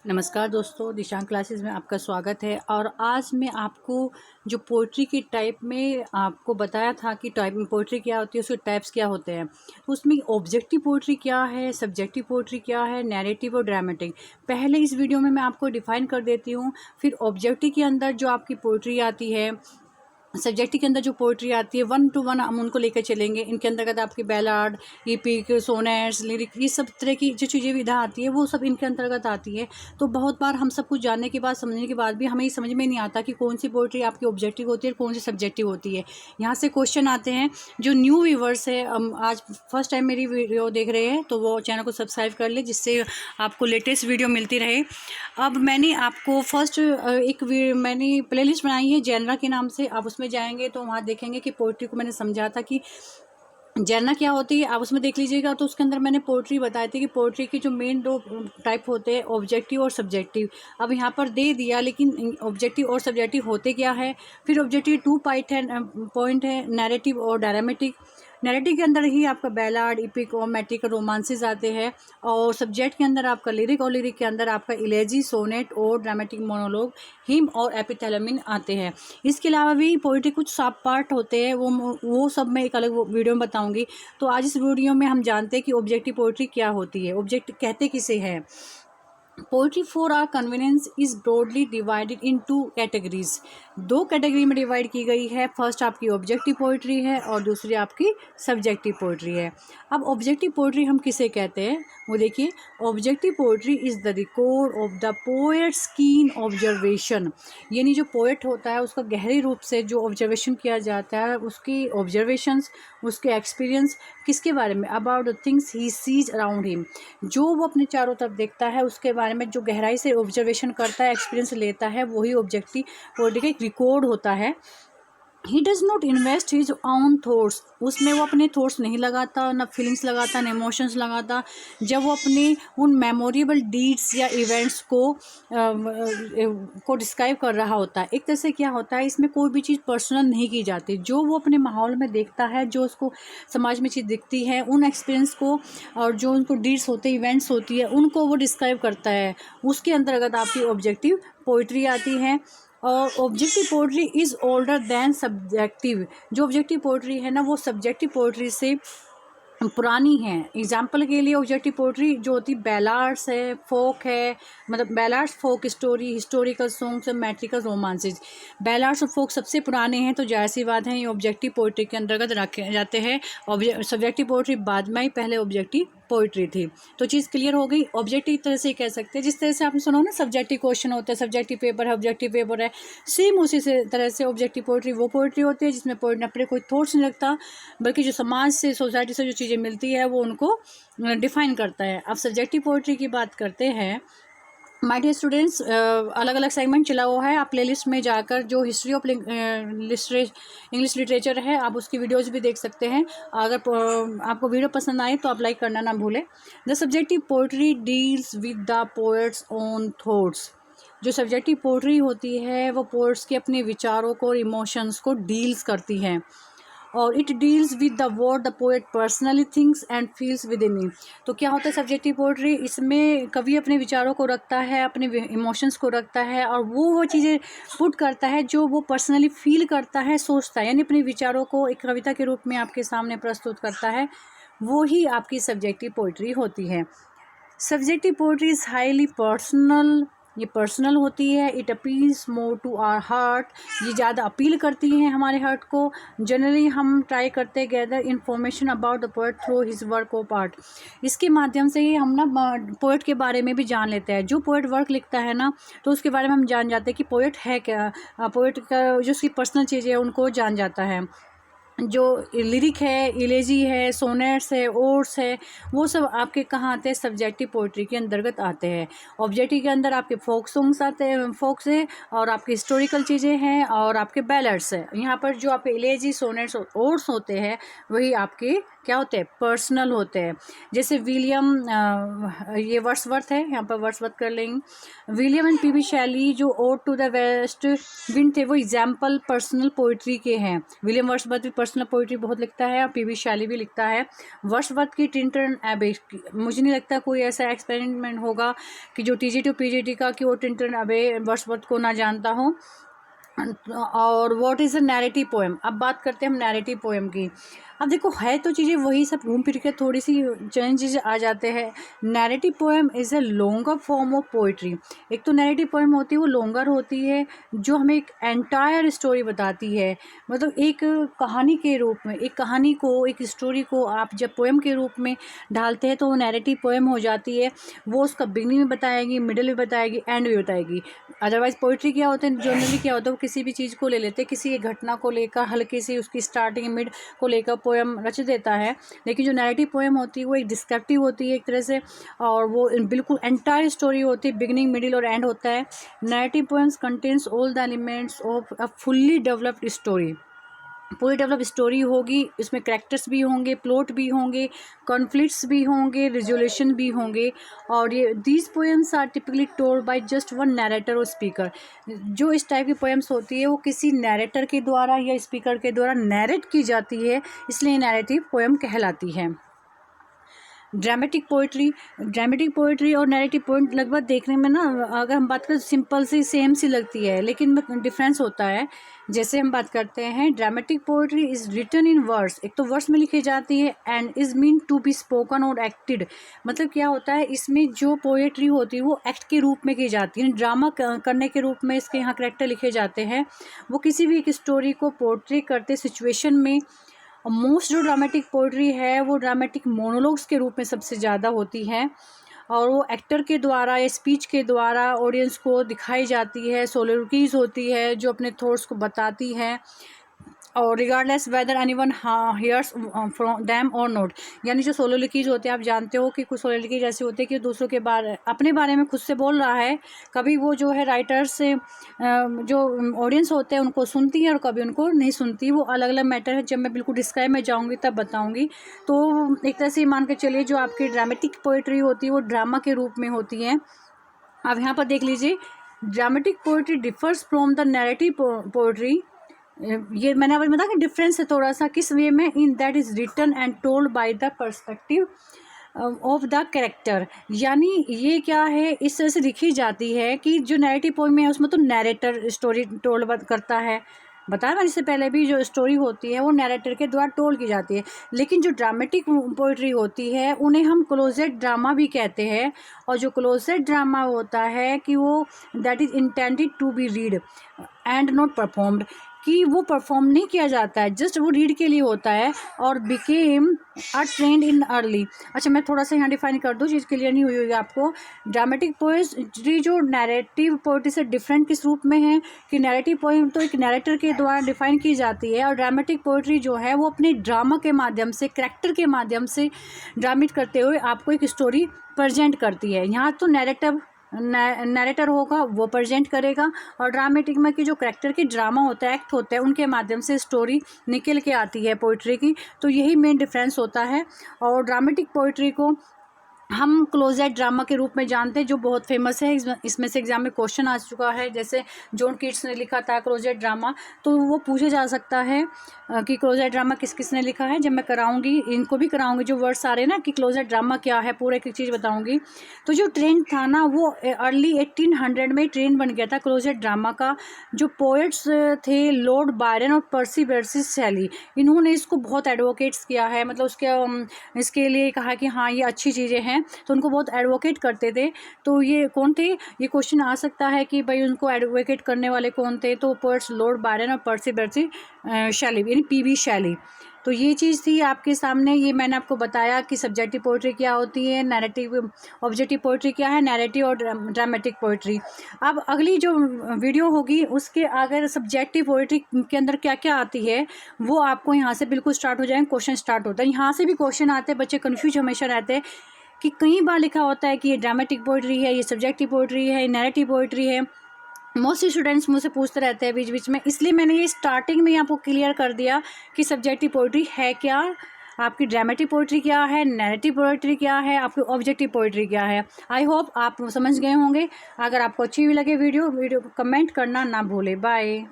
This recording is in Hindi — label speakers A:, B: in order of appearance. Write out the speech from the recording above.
A: नमस्कार दोस्तों, दिशांक क्लासेस में आपका स्वागत है। और आज मैं आपको जो पोइट्री की टाइप में आपको बताया था कि टाइप में पोइट्री क्या होती है, उसके टाइप्स क्या होते हैं। तो उसमें ऑब्जेक्टिव पोइट्री क्या है, सब्जेक्टिव पोइट्री क्या है, नैरेटिव और ड्रामेटिक। पहले इस वीडियो में मैं आपको डिफाइन कर देती हूँ, फिर ऑब्जेक्टिव के अंदर जो आपकी पोइट्री आती है, सब्जेक्टिव के अंदर जो पोइट्री आती है, 1 to 1 हम उनको लेकर चलेंगे। इनके अंतर्गत आपकी बैलाड, एपिक, सोनेट्स, लिरिक, ये सब तरह की जो चीज़ें विधा आती है वो सब इनके अंतर्गत आती है। तो बहुत बार हम सब कुछ जानने के बाद, समझने के बाद भी हमें ये समझ में नहीं आता कि कौन सी पोइट्री आपकी ऑब्जेक्टिव होती है और कौन सी सब्जेक्टिव होती है। यहाँ से क्वेश्चन आते हैं। जो न्यू व्यूवर्स है, आज फर्स्ट टाइम मेरी वीडियो देख रहे हैं, तो वो चैनल को सब्सक्राइब कर ले, जिससे आपको लेटेस्ट वीडियो मिलती रहे। अब मैंने आपको फर्स्ट मैंने प्लेलिस्ट बनाई है जेनरा के नाम से। आप उसमें जाएंगे तो वहाँ देखेंगे कि पोइट्री को मैंने समझा था कि जेनरा क्या होती है, आप उसमें देख लीजिएगा। तो उसके अंदर मैंने पोइट्री बताई थी कि पोइट्री की जो मेन 2 टाइप होते हैं, ऑब्जेक्टिव और सब्जेक्टिव। अब यहाँ पर दे दिया, लेकिन ऑब्जेक्टिव और सब्जेक्टिव होते क्या है। फिर ऑब्जेक्टिव 2 पॉइंट है, नैरेटिव और ड्रामेटिक। नैरेटिव के अंदर ही आपका बैलाड, इपिक और मैट्रिक रोमांसेस आते हैं, और सब्जेक्ट के अंदर आपका लिरिक, और लिरिक के अंदर आपका इलेजी, सोनेट और ड्रामेटिक मोनोलॉग, हिम और एपिथैलेमिन आते हैं। इसके अलावा भी पोइट्री कुछ सब पार्ट होते हैं, वो सब मैं एक अलग वीडियो में बताऊंगी। तो आज इस वीडियो में हम जानते हैं कि ऑब्जेक्टिव पोइट्री क्या होती है, ऑब्जेक्ट कहते किसे हैं। Poetry for our convenience is broadly divided in 2 categories. 2 category में डिवाइड की गई है। फर्स्ट आपकी ऑब्जेक्टिव पोइट्री है और दूसरी आपकी सब्जेक्टिव पोइट्री है। अब ऑब्जेक्टिव पोइट्री हम किसे कहते हैं, वो देखिए। Objective poetry is the record of the poets कीन ऑब्जर्वेशन। यानी जो पोएट होता है उसका गहरे रूप से जो ऑब्जर्वेशन किया जाता है, उसकी ऑब्जर्वेशंस, उसके एक्सपीरियंस किसके बारे में, about the things he sees around him. जो वो अपने चारों तरफ देखता है उसके बारे में जो गहराई से ऑब्जर्वेशन करता है, एक्सपीरियंस लेता है, वही ऑब्जेक्टिव पोइट्री का एक रिकॉर्ड होता है। He does not invest his own thoughts. उसमें वो अपने थॉट्स नहीं लगाता, ना फीलिंग्स लगाता, ना इमोशंस लगाता। जब वो अपने उन मेमोरेबल डीड्स या इवेंट्स को डिस्क्राइब कर रहा होता है, एक तरह से क्या होता है, इसमें कोई भी चीज़ पर्सनल नहीं की जाती। जो वो अपने माहौल में देखता है, जो उसको समाज में चीज़ दिखती है, उन एक्सपीरियंस को और जो उनको डीड्स होते हैं, इवेंट्स होती है, उनको वो डिस्क्राइब करता है। उसके अंतर्गत आपकी ऑब्जेक्टिव पोइट्री आती है। और objective poetry is older than subjective. जो ऑब्जेक्टिव पोइट्री है ना, वो सब्जेक्टिव पोइट्री से पुरानी है। एग्जाम्पल के लिए ऑब्जेक्टिव पोइट्री जो होती बैलाड्स है, फोक है, मतलब बैलाड्स, फोक स्टोरी, हिस्टोरिकल सॉन्ग्स और मैट्रिकल रोमांसेज। बैलाड्स और फोक सबसे पुराने हैं, तो जाहिर सी बात है ये ऑब्जेक्टिव पोइट्री के अंतर्गत रखे जाते हैं। सब्जेक्टिव पोइट्री बाद में ही, पहले ऑब्जेक्टिव पोइट्री थी। तो चीज़ क्लियर हो गई। ऑब्जेक्टिव तरह से कह सकते हैं, जिस तरह से आपने सुना ना सब्जेक्टिव क्वेश्चन होता है, सब्जेक्टिव पेपर है, ऑब्जेक्टिव पेपर है, सेम उसी से तरह से ऑब्जेक्टिव पोइट्री वो पोइट्री होती है जिसमें पोइट अपने कोई थॉट्स नहीं रखता, बल्कि जो समाज से, सोसाइटी से जो चीज़ें मिलती है वो उनको डिफाइन करता है। अब सब्जेक्टिव पोइट्री की बात करते हैं। माय डियर स्टूडेंट्स, अलग अलग सेगमेंट चला हुआ है। आप प्लेलिस्ट में जाकर जो हिस्ट्री ऑफ इंग्लिश लिटरेचर है, आप उसकी वीडियोस भी देख सकते हैं। अगर आपको वीडियो पसंद आए तो आप लाइक करना ना भूलें। The subjective poetry deals with the poets own thoughts. जो सब्जेक्टिव पोइट्री होती है वो पोएट्स के अपने विचारों को और इमोशंस को डील्स करती है, और it deals with the word the poet personally thinks and feels with in. तो क्या होता है सब्जेक्टिव पोइट्री, इसमें कवि अपने विचारों को रखता है, अपने इमोशंस को रखता है, और वो चीज़ें पुट करता है जो वो पर्सनली फील करता है, सोचता है, यानी अपने विचारों को एक कविता के रूप में आपके सामने प्रस्तुत करता है। वो ही आपकी सब्जेक्टिव पोइट्री होती है। Subjective poetry is highly personal. ये पर्सनल होती है। It appeals more to our heart. ये ज़्यादा अपील करती हैं हमारे हार्ट को। जनरली हम ट्राई करते gather information about the poet through his work of art. इसके माध्यम से ही हम ना पोएट के बारे में भी जान लेते हैं। जो पोएट वर्क लिखता है ना, तो उसके बारे में हम जान जाते हैं कि पोएट है क्या। पोएट का जो उसकी पर्सनल चीज़ें हैं उनको जान जाता है। जो लिरिक है, इलेजी है, सोनेट्स है, ओड्स है, वो सब आपके कहाँ आते हैं, सब्जेक्टिव पोइट्री के अंतर्गत आते हैं। ऑब्जेक्टिव के अंदर आपके फोक सॉन्ग्स आते हैं, फोक्स है, और आपकी हिस्टोरिकल चीज़ें हैं, और आपके बैलड्स है। यहाँ पर जो आपके इलेजी, सोनेट्स और ओड्स होते हैं वही आपके क्या होते हैं, पर्सनल होते हैं। जैसे विलियम, ये वर्ड्सवर्थ है, यहाँ पर वर्ड्सवर्थ कर लेंगे। विलियम एंड पी शैली जो ode to the west wind थे, वो एग्जाम्पल पर्सनल पोइट्री के हैं। विलियम वर्ड्सवर्थ भी पर्सनल पोइट्री बहुत लिखता है और पी.बी. शैली भी लिखता है। वर्ड्सवर्थ की टिंटन एबे, मुझे नहीं लगता कोई ऐसा एक्सपेरिमेंट होगा कि जो टीजीटी और पीजीटी का कि वो टिंटन एबे वर्ड्सवर्थ को ना जानता हो। और what is a narrative poem. अब बात करते हैं हम नैरेटिव पोएम की। अब देखो है तो चीज़ें वही सब, घूम फिर के थोड़ी सी चेंजेस आ जाते हैं। Narrative poem is a longer form of poetry. एक तो नैरेटिव पोएम होती है वो लॉन्गर होती है, जो हमें एक एंटायर स्टोरी बताती है, मतलब एक कहानी के रूप में, एक कहानी को, एक स्टोरी को आप जब पोएम के रूप में ढालते हैं तो वो नैरेटिव पोएम हो जाती है। वो उसका बिगनिंग भी बताएगी, मिडिल भी बताएगी, एंड भी बताएगी। अदरवाइज पोइट्री क्या होता है, जनरली क्या होता है, वो किसी भी चीज़ को ले लेते हैं, किसी एक घटना को लेकर हल्की सी उसकी स्टार्टिंग मिड को लेकर पोएम रच देता है। लेकिन जो नैरेटिव पोएम होती है वो एक डिस्क्रिप्टिव होती है एक तरह से, और वो बिल्कुल एंटायर स्टोरी होती है, बिगनिंग मिडिल और एंड होता है। Narrative poems contains all the elements of a fully developed story. पूरी डेवलप स्टोरी होगी, इसमें कैरेक्टर्स भी होंगे, प्लॉट भी होंगे, कॉन्फ्लिक्ट्स भी होंगे, रिजोल्यूशन भी होंगे। और ये these poems are typically told by just one narrator और स्पीकर। जो इस टाइप की पोएम्स होती है वो किसी नैरेटर के द्वारा या स्पीकर के द्वारा नैरेट की जाती है, इसलिए नैरेटिव पोएम कहलाती है। ड्रामेटिक पोइट्री और नैरेटिव पोएम लगभग देखने में ना, अगर हम बात करें सिंपल सी सेम सी लगती है, लेकिन डिफरेंस होता है। जैसे हम बात करते हैं dramatic poetry is written in words, एक तो वर्ड्स में लिखी जाती है, and is mean to be spoken और एक्टेड। मतलब क्या होता है, इसमें जो पोएट्री होती है वो एक्ट के रूप में की जाती है, ड्रामा करने के रूप में इसके यहाँ करैक्टर लिखे जाते हैं। वो किसी भी एक स्टोरी को पोर्ट्रे करते सिचुएशन में। और मोस्ट जो ड्रामेटिक पोइट्री है वो ड्रामेटिक मोनोलॉग्स के रूप में सबसे ज़्यादा होती है, और वो एक्टर के द्वारा या स्पीच के द्वारा ऑडियंस को दिखाई जाती है। सोलोलॉजीज होती है जो अपने थॉट्स को बताती है, और regardless whether anyone hears from them और नॉट। यानी जो सोलोलॉजीज होते हैं, आप जानते हो कि कुछ सोलोलॉजीज ऐसे होते हैं कि दूसरों के बारे, अपने बारे में खुद से बोल रहा है। कभी वो जो है राइटर्स से जो ऑडियंस होते हैं उनको सुनती है और कभी उनको नहीं सुनती। वो अलग अलग मैटर है, जब मैं बिल्कुल डिस्क्राइब में जाऊँगी तब बताऊँगी। तो एक तरह से मान के चलिए जो आपकी ड्रामेटिक पोइट्री होती है वो ड्रामा के रूप में होती है। अब यहाँ पर देख लीजिए, dramatic poetry differs from the narrative poetry. ये मैंने अभी बताया कि डिफरेंस है थोड़ा सा, किस वे में, in that is written and told by the perspective of the character. यानी ये क्या है, इस तरह से लिखी जाती है कि जो नैरेटिव पोएम है उसमें तो नैरेटर स्टोरी टोल्ड करता है, बताया मैंने इससे पहले भी, जो स्टोरी होती है वो नैरेटर के द्वारा टोल्ड की जाती है। लेकिन जो ड्रामेटिक पोइट्री होती है उन्हें हम क्लोजेड ड्रामा भी कहते हैं। और जो क्लोजेड ड्रामा होता है कि वो that is intended to be read and not performed, कि वो परफॉर्म नहीं किया जाता है, जस्ट वो रीड के लिए होता है। और became a trend in early. अच्छा, मैं थोड़ा सा यहाँ डिफाइन कर दूँ, चीज़ क्लियर नहीं हुई होगी आपको। ड्रामेटिक पोएट्री जो नैरेटिव पोएट्री से डिफरेंट किस रूप में है कि नैरेटिव पोएम तो एक नैरेटर के द्वारा डिफाइन की जाती है, और ड्रामेटिक पोएट्री जो है वो अपने ड्रामा के माध्यम से, करैक्टर के माध्यम से ड्रामेट करते हुए आपको एक स्टोरी प्रेजेंट करती है। यहाँ तो नैरेटर होगा वो प्रेजेंट करेगा, और ड्रामेटिक में कि जो करैक्टर के ड्रामा होता है, एक्ट होता है, उनके माध्यम से स्टोरी निकल के आती है पोइट्री की। तो यही मेन डिफरेंस होता है। और ड्रामेटिक पोइट्री को हम क्लोजेड ड्रामा के रूप में जानते हैं, जो बहुत फेमस है। इसमें से एग्जाम में क्वेश्चन आ चुका है, जैसे जॉन कीट्स ने लिखा था क्लोजेड ड्रामा, तो वो पूछा जा सकता है कि क्लोजेड ड्रामा किस किस ने लिखा है। जब मैं कराऊंगी, इनको भी कराऊंगी, जो वर्ड्स आ रहे हैं ना कि क्लोजेड ड्रामा क्या है, पूरा एक चीज़ बताऊंगी। तो जो ट्रेंड था ना वो अर्ली 1800 में ट्रेंड बन गया था क्लोजेड ड्रामा का। जो पोएट्स थे लॉर्ड बायरन और पर्सी बेर्सी शैली, इन्होंने इसको बहुत एडवोकेट्स किया है, मतलब इसके लिए कहा कि हाँ ये अच्छी चीज़ें हैं, तो उनको बहुत एडवोकेट करते थे। तो ये कौन थे, ये क्वेश्चन आ सकता है कि भाई उनको एडवोकेट करने वाले कौन थे। तो पोएट्स लॉर्ड बायरन और पर्सी बेर्सी शैली, यानी पी.बी. शैली। तो ये चीज़ थी आपके सामने। ये मैंने आपको बताया कि सब्जेक्टिव पोइट्री क्या होती है, नैरेटिव ऑब्जेक्टिव पोइट्री क्या है, नैरेटिव और ड्रामेटिक पोइट्री। अब अगली जो वीडियो होगी उसके अगर सब्जेक्टिव पोइट्री के अंदर क्या क्या आती है वो आपको यहाँ से बिल्कुल स्टार्ट हो जाएंगे, क्वेश्चन स्टार्ट होता है। यहाँ से भी क्वेश्चन आते हैं, बच्चे कन्फ्यूज हमेशा रहते हैं कि कई बार लिखा होता है कि ये ड्रामेटिक पोइट्री है, ये सब्जेक्टिव पोइट्री है, ये नैरेटिव पोइट्री है। मोस्ट स्टूडेंट्स मुझसे पूछते रहते हैं बीच बीच में, इसलिए मैंने ये स्टार्टिंग में आपको क्लियर कर दिया कि सब्जेक्टिव पोइट्री है क्या, आपकी ड्रामेटिक पोइट्री क्या है, नैरेटिव पोइट्री क्या है, आपकी ऑब्जेक्टिव पोइट्री क्या है। आई होप आप समझ गए होंगे। अगर आपको अच्छी भी लगे वीडियो कमेंट करना ना भूले। बाय।